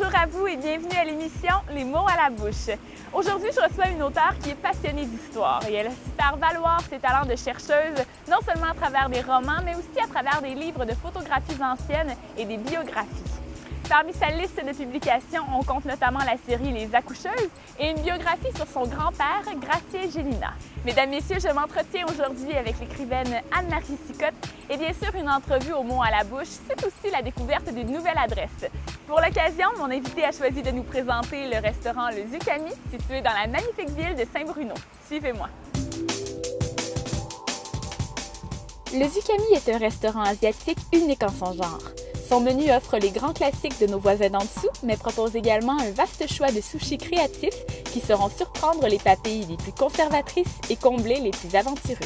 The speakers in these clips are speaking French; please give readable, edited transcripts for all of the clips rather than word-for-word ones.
Bonjour à vous et bienvenue à l'émission Les mots à la bouche. Aujourd'hui, je reçois une auteure qui est passionnée d'histoire et elle a su faire valoir ses talents de chercheuse, non seulement à travers des romans, mais aussi à travers des livres de photographies anciennes et des biographies. Parmi sa liste de publications, on compte notamment la série Les Accoucheuses et une biographie sur son grand-père, Gracié Gélina. Mesdames, Messieurs, je m'entretiens aujourd'hui avec l'écrivaine Anne-Marie Sicotte et bien sûr une entrevue aux mots à la bouche, c'est aussi la découverte d'une nouvelle adresse. Pour l'occasion, mon invité a choisi de nous présenter le restaurant Le Zucami, situé dans la magnifique ville de Saint-Bruno. Suivez-moi. Le Zucami est un restaurant asiatique unique en son genre. Son menu offre les grands classiques de nos voisins d'en dessous, mais propose également un vaste choix de sushis créatifs qui sauront surprendre les papilles les plus conservatrices et combler les plus aventureux.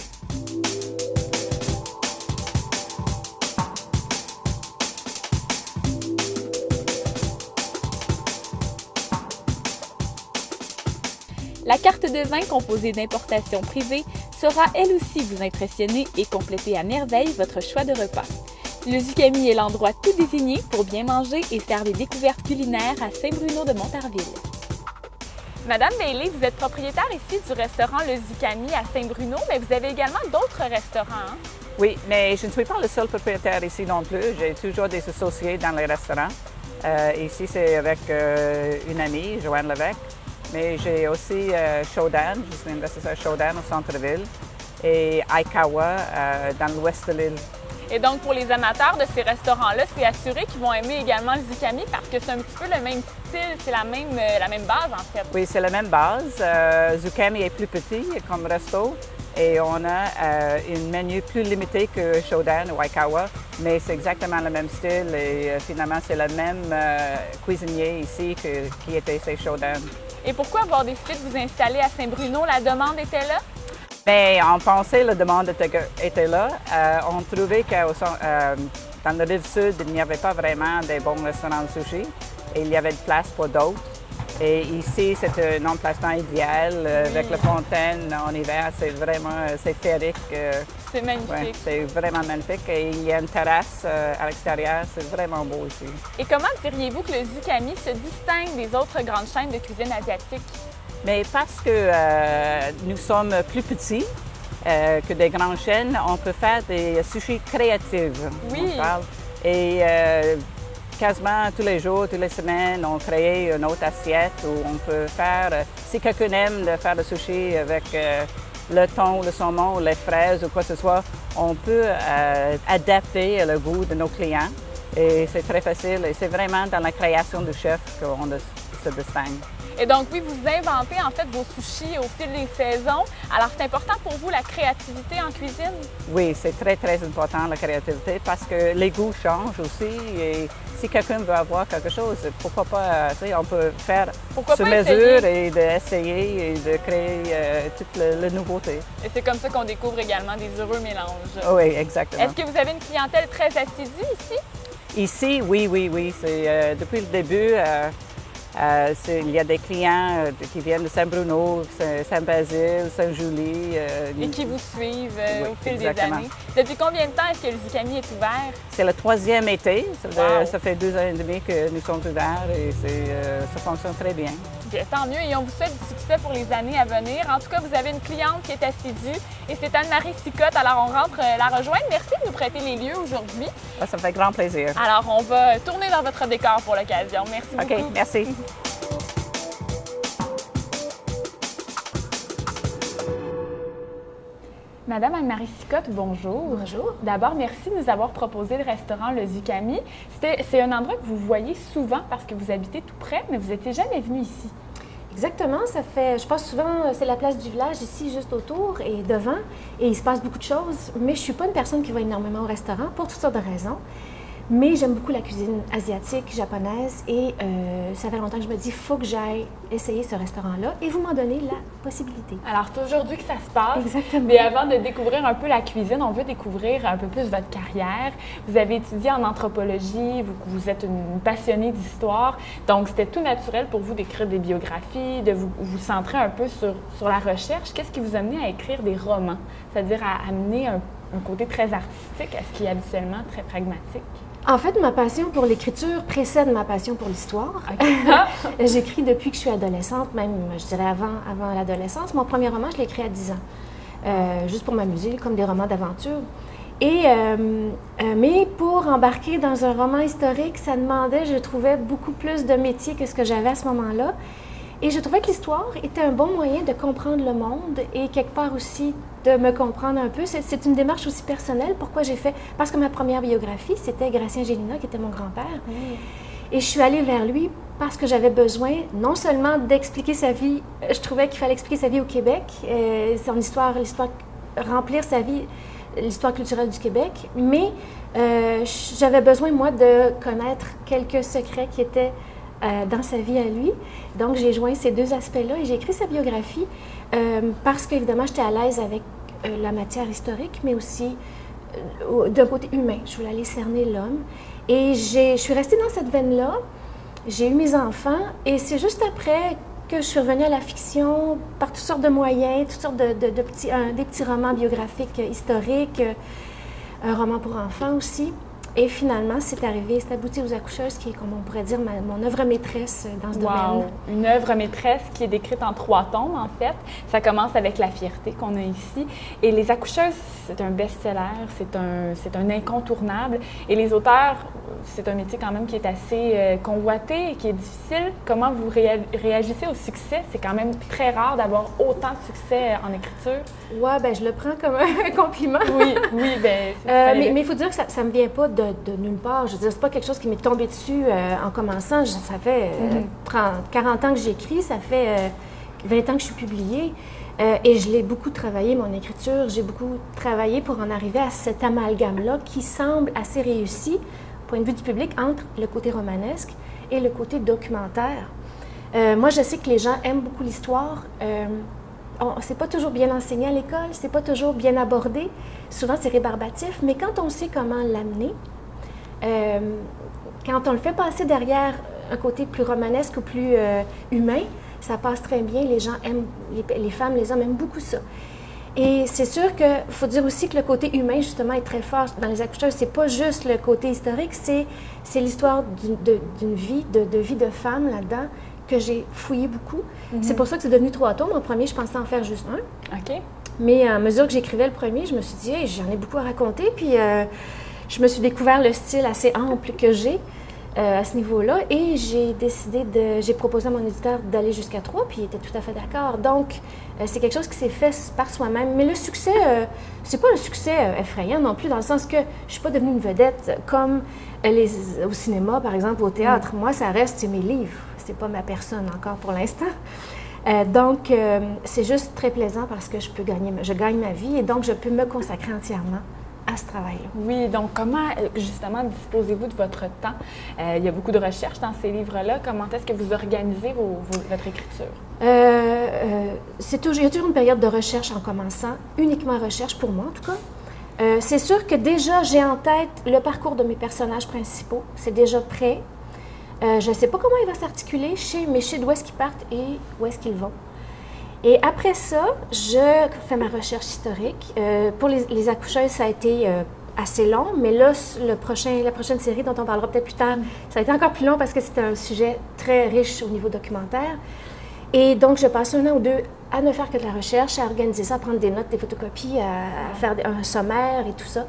La carte de vin composée d'importations privées saura elle aussi vous impressionner et compléter à merveille votre choix de repas. Le Zucami est l'endroit tout désigné pour bien manger et faire des découvertes culinaires à Saint-Bruno de Montarville. Madame Bailey, vous êtes propriétaire ici du restaurant Le Zucami à Saint-Bruno, mais vous avez également d'autres restaurants. Hein? Oui, mais je ne suis pas le seul propriétaire ici non plus. J'ai toujours des associés dans les restaurants. Ici, c'est avec une amie, Joanne Lévesque. Mais j'ai aussi Shodan, je suis investisseur Shodan au centre-ville, et Aikawa dans l'ouest de l'île. Et donc, pour les amateurs de ces restaurants-là, c'est assuré qu'ils vont aimer également le Zucami parce que c'est un petit peu le même style, c'est la même base en fait. Oui, c'est la même base. Zucami est plus petit comme resto et on a un menu plus limité que Shodan ou Aikawa, mais c'est exactement le même style et finalement, c'est le même cuisinier ici qui était chez Shodan. Et pourquoi avoir décidé de vous installer à Saint-Bruno? La demande était là? Bien, on pensait que la demande était là. On trouvait que dans le rive sud, il n'y avait pas vraiment de bons restaurants de sushi et il y avait de place pour d'autres. Et ici, c'est un emplacement idéal avec la fontaine en hiver. C'est vraiment féerique. C'est magnifique. Ouais, c'est vraiment magnifique. Et il y a une terrasse à l'extérieur. C'est vraiment beau ici. Et comment diriez-vous que le Zucami se distingue des autres grandes chaînes de cuisine asiatique? Mais parce que nous sommes plus petits que des grandes chaînes, on peut faire des sushis créatifs. Oui. On parle. Et quasiment tous les jours, toutes les semaines, on crée une autre assiette où on peut faire, si quelqu'un aime de faire le sushi avec le thon, le saumon, les fraises ou quoi que ce soit, on peut adapter le goût de nos clients. Et c'est très facile et c'est vraiment dans la création du chef qu'on se distingue. Et donc, oui, vous inventez en fait vos sushis au fil des saisons. Alors, c'est important pour vous la créativité en cuisine? Oui, c'est très, très important la créativité parce que les goûts changent aussi. Et si quelqu'un veut avoir quelque chose, pourquoi pas, on peut faire sur mesure et d'essayer et de créer toute la nouveauté. Et c'est comme ça qu'on découvre également des heureux mélanges. Oui, exactement. Est-ce que vous avez une clientèle très assidue ici? Ici, oui. C'est, depuis le début, il y a des clients qui viennent de Saint-Bruno, Saint-Basile, Saint-Julie. Et qui vous suivent au fil exactement. des années. Depuis combien de temps est-ce que le Zucami est ouvert? C'est le 3e été. Wow. Ça fait 2 ans et demi que nous sommes ouverts et ça fonctionne très bien. Bien, tant mieux et on vous souhaite du succès pour les années à venir. En tout cas, vous avez une cliente qui est assidue et c'est Anne-Marie Sicotte. Alors, on rentre la rejoindre. Merci de nous prêter les lieux aujourd'hui. Ça me fait grand plaisir. Alors, on va tourner dans votre décor pour l'occasion. Merci beaucoup. OK, merci. Madame Anne-Marie Sicotte, bonjour. Bonjour. D'abord, merci de nous avoir proposé le restaurant Le Zucami. C'est un endroit que vous voyez souvent parce que vous habitez tout près, mais vous n'étiez jamais venu ici. Exactement, je passe souvent, c'est la place du village ici, juste autour et devant, et il se passe beaucoup de choses, mais je ne suis pas une personne qui va énormément au restaurant pour toutes sortes de raisons. Mais j'aime beaucoup la cuisine asiatique, japonaise, et ça fait longtemps que je me dis, il faut que j'aille essayer ce restaurant-là, et vous m'en donnez la possibilité. Alors, c'est aujourd'hui que ça se passe. Exactement. Mais avant de découvrir un peu la cuisine, on veut découvrir un peu plus votre carrière. Vous avez étudié en anthropologie, vous êtes une passionnée d'histoire, donc c'était tout naturel pour vous d'écrire des biographies, de vous centrer un peu sur la recherche. Qu'est-ce qui vous a amené à écrire des romans, c'est-à-dire à amener un côté très artistique à ce qui est habituellement très pragmatique? En fait, ma passion pour l'écriture précède ma passion pour l'histoire. J'écris depuis que je suis adolescente, même, je dirais avant l'adolescence. Mon premier roman, je l'ai écrit à 10 ans, juste pour m'amuser, comme des romans d'aventure. Mais pour embarquer dans un roman historique, ça demandait, je trouvais, beaucoup plus de métier que ce que j'avais à ce moment-là. Et je trouvais que l'histoire était un bon moyen de comprendre le monde et quelque part aussi de me comprendre un peu. C'est une démarche aussi personnelle. Pourquoi j'ai fait... Parce que ma première biographie, c'était Gratien Gélinas, qui était mon grand-père. Et je suis allée vers lui parce que j'avais besoin non seulement d'expliquer sa vie, je trouvais qu'il fallait expliquer sa vie au Québec, son histoire, remplir sa vie, l'histoire culturelle du Québec, mais j'avais besoin, moi, de connaître quelques secrets qui étaient dans sa vie à lui. Donc, j'ai joint ces deux aspects-là et j'ai écrit sa biographie parce qu'évidemment, j'étais à l'aise avec la matière historique, mais aussi d'un côté humain. Je voulais aller cerner l'homme. Et je suis restée dans cette veine-là. J'ai eu mes enfants et c'est juste après que je suis revenue à la fiction par toutes sortes de moyens, toutes sortes des petits romans biographiques historiques, un roman pour enfants aussi. Et finalement, c'est arrivé, c'est abouti aux accoucheuses, qui est, comme on pourrait dire, mon œuvre maîtresse dans ce domaine. Une œuvre maîtresse qui est décrite en 3 tomes, en fait. Ça commence avec La fierté qu'on a ici. Et Les accoucheuses, c'est un best-seller, c'est un incontournable. Et les auteurs, c'est un métier quand même qui est assez convoité et qui est difficile. Comment vous réagissez au succès? C'est quand même très rare d'avoir autant de succès en écriture. Oui, bien, je le prends comme un compliment. Oui, bien... mais il faut dire que ça ne me vient pas de nulle part. Je veux dire, c'est pas quelque chose qui m'est tombé dessus en commençant. Ça fait 40 ans que j'écris, ça fait 20 ans que je suis publiée. Et je l'ai beaucoup travaillé, mon écriture. J'ai beaucoup travaillé pour en arriver à cet amalgame-là qui semble assez réussi, point de vue du public, entre le côté romanesque et le côté documentaire. Moi, je sais que les gens aiment beaucoup l'histoire. C'est pas toujours bien enseigné à l'école, c'est pas toujours bien abordé. Souvent, c'est rébarbatif, mais quand on sait comment l'amener, quand on le fait passer derrière un côté plus romanesque ou plus humain, ça passe très bien. Les gens aiment, les femmes, les hommes aiment beaucoup ça. Et c'est sûr qu'il faut dire aussi que le côté humain, justement, est très fort dans Les accoucheuses. C'est pas juste le côté historique, c'est l'histoire d'une vie, de vie de femme là-dedans, que j'ai fouillé beaucoup. C'est pour ça que c'est devenu 3 tomes. En premier, je pensais en faire juste un. OK. Mais à mesure que j'écrivais le premier, je me suis dit, hey, j'en ai beaucoup à raconter. Puis je me suis découvert le style assez ample que j'ai à ce niveau-là. Et j'ai proposé à mon éditeur d'aller jusqu'à 3, puis il était tout à fait d'accord. Donc, c'est quelque chose qui s'est fait par soi-même. Mais le succès, c'est pas un succès effrayant non plus, dans le sens que je suis pas devenue une vedette comme au cinéma, par exemple, au théâtre. Moi, ça reste, c'est mes livres. C'est pas ma personne encore pour l'instant. Donc, c'est juste très plaisant parce que je gagne ma vie et donc je peux me consacrer entièrement à ce travail-là. Oui, donc comment, justement, disposez-vous de votre temps? Il y a beaucoup de recherches dans ces livres-là. Comment est-ce que vous organisez votre écriture? Il y a toujours une période de recherche en commençant, uniquement recherche pour moi en tout cas. C'est sûr que déjà, j'ai en tête le parcours de mes personnages principaux. C'est déjà prêt. Je ne sais pas comment il va s'articuler, mais je sais d'où est-ce qu'ils partent et où est-ce qu'ils vont. Et après ça, je fais ma recherche historique. Pour les accoucheuses, ça a été assez long, mais là, la prochaine série dont on parlera peut-être plus tard, ça a été encore plus long parce que c'est un sujet très riche au niveau documentaire. Et donc, je passe 1 an ou 2 à ne faire que de la recherche, à organiser ça, à prendre des notes, des photocopies, à faire un sommaire et tout ça.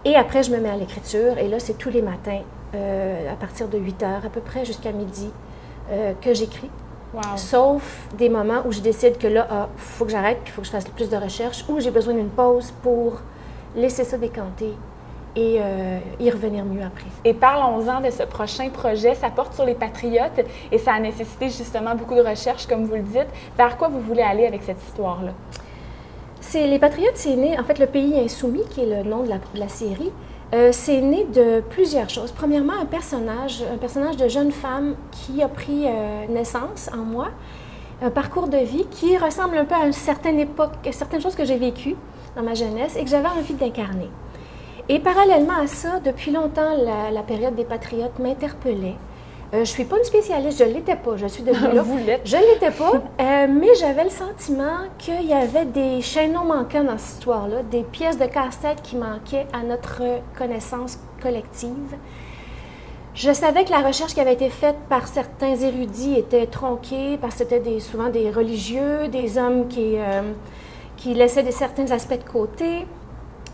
Et après, je me mets à l'écriture. Et là, c'est tous les matins, à partir de 8 heures à peu près jusqu'à midi, que j'écris. Wow. Sauf des moments où je décide que là, il faut que j'arrête, puis il faut que je fasse plus de recherche, ou j'ai besoin d'une pause pour laisser ça décanter et y revenir mieux après. Et parlons-en de ce prochain projet. Ça porte sur les Patriotes et ça a nécessité justement beaucoup de recherche, comme vous le dites. Vers quoi vous voulez aller avec cette histoire-là? Les Patriotes, c'est né, en fait, Le Pays insoumis, qui est le nom de la série, c'est né de plusieurs choses. Premièrement, un personnage de jeune femme qui a pris naissance en moi, un parcours de vie qui ressemble un peu à une certaine époque, à certaines choses que j'ai vécues dans ma jeunesse et que j'avais envie d'incarner. Et parallèlement à ça, depuis longtemps, la période des Patriotes m'interpellait Je ne suis pas une spécialiste, je ne l'étais pas, je suis devenue là. Vous l'êtes. Je ne l'étais pas, mais j'avais le sentiment qu'il y avait des chaînons manquants dans cette histoire-là, des pièces de casse-tête qui manquaient à notre connaissance collective. Je savais que la recherche qui avait été faite par certains érudits était tronquée, parce que c'était souvent des religieux, des hommes qui laissaient certains aspects de côté,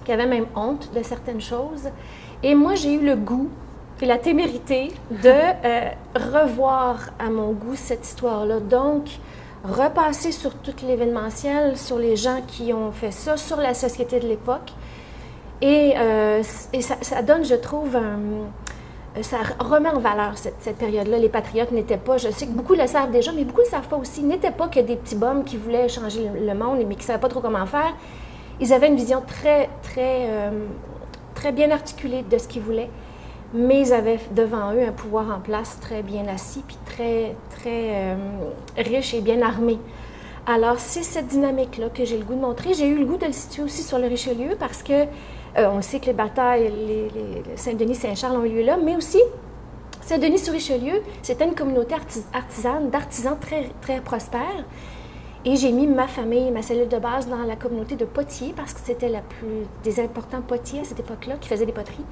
qui avaient même honte de certaines choses. Et moi, j'ai eu le goût et la témérité de revoir à mon goût cette histoire-là. Donc, repasser sur tout l'événementiel, sur les gens qui ont fait ça, sur la société de l'époque. Et ça donne, je trouve, ça remet en valeur cette période-là. Les patriotes n'étaient pas, je sais que beaucoup le savent déjà, mais beaucoup ne le savent pas aussi, n'étaient pas que des petits bums qui voulaient changer le monde, mais qui ne savaient pas trop comment faire. Ils avaient une vision très bien articulée de ce qu'ils voulaient. Mais ils avaient devant eux un pouvoir en place très bien assis, puis très riche et bien armé. Alors, c'est cette dynamique-là que j'ai le goût de montrer. J'ai eu le goût de le situer aussi sur le Richelieu parce que on sait que les batailles, les Saint-Denis-Saint-Charles ont eu lieu là, mais aussi Saint-Denis-sur-Richelieu, c'était une communauté artisane, d'artisans très prospères. Et j'ai mis ma famille, ma cellule de base dans la communauté de potiers parce que c'était des importants potiers à cette époque-là qui faisaient des poteries.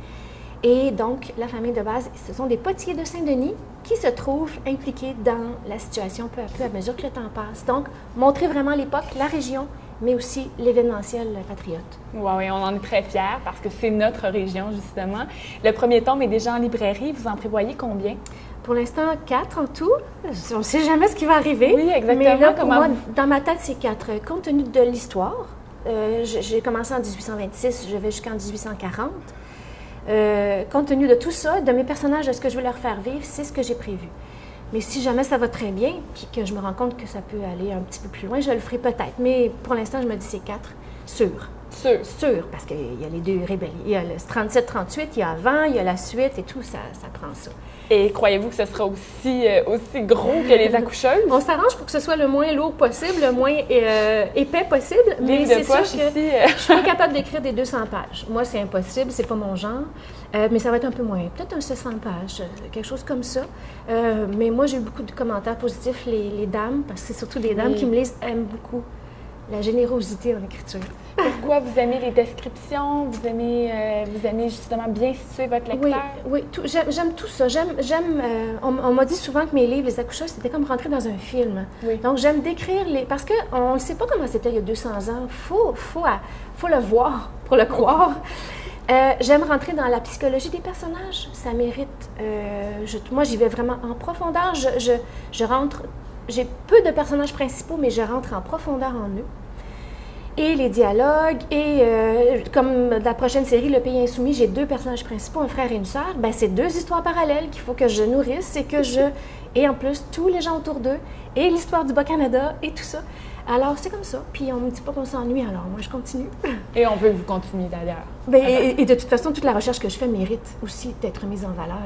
Et donc, la famille de base, ce sont des potiers de Saint-Denis qui se trouvent impliqués dans la situation peu à peu à mesure que le temps passe. Donc, montrer vraiment l'époque, la région, mais aussi l'événementiel patriote. Wow, et on en est très fiers parce que c'est notre région, justement. Le premier tome est déjà en librairie. Vous en prévoyez combien? Pour l'instant, 4 en tout. On ne sait jamais ce qui va arriver. Oui, exactement. Mais là, pour moi, dans ma tête, c'est 4. Compte tenu de l'histoire, j'ai commencé en 1826, je vais jusqu'en 1840. Compte tenu de tout ça, de mes personnages, de ce que je veux leur faire vivre, c'est ce que j'ai prévu. Mais si jamais ça va très bien, puis que je me rends compte que ça peut aller un petit peu plus loin, je le ferai peut-être. Mais pour l'instant, je me dis c'est 4, sûr. Sûr, parce qu'il y a les deux rébellions. Il y a le 37-38, il y a avant, il y a la suite et tout, ça prend ça. Et croyez-vous que ce sera aussi gros que les accoucheuses? On s'arrange pour que ce soit le moins lourd possible, le moins épais possible, mais c'est sûr que je ne suis pas capable d'écrire des 200 pages. Moi, c'est impossible, c'est pas mon genre, mais ça va être un peu moins, peut-être un 600 pages, quelque chose comme ça. Mais moi, j'ai eu beaucoup de commentaires positifs, les dames, parce que c'est surtout les dames qui me lisent, aiment beaucoup la générosité en écriture. Pourquoi vous aimez les descriptions? Vous aimez justement bien situer votre lecteur? Oui, j'aime tout ça. On m'a dit souvent que mes livres, Les accoucheuses, c'était comme rentrer dans un film. Oui. Donc, j'aime décrire parce qu'on ne sait pas comment c'était il y a 200 ans. Faut le voir pour le croire. J'aime rentrer dans la psychologie des personnages. Ça mérite. Moi, j'y vais vraiment en profondeur. Je rentre. J'ai peu de personnages principaux, mais je rentre en profondeur en eux. Et les dialogues, et comme la prochaine série, Le Pays Insoumis, j'ai 2 personnages principaux, un frère et une sœur. Ben, c'est 2 histoires parallèles qu'il faut que je nourrisse et en plus, tous les gens autour d'eux, et l'histoire du Bas-Canada, et tout ça. Alors, c'est comme ça. Puis, on ne me dit pas qu'on s'ennuie, alors moi, je continue. Et on veut que vous continuiez d'ailleurs. Ben, et de toute façon, toute la recherche que je fais mérite aussi d'être mise en valeur.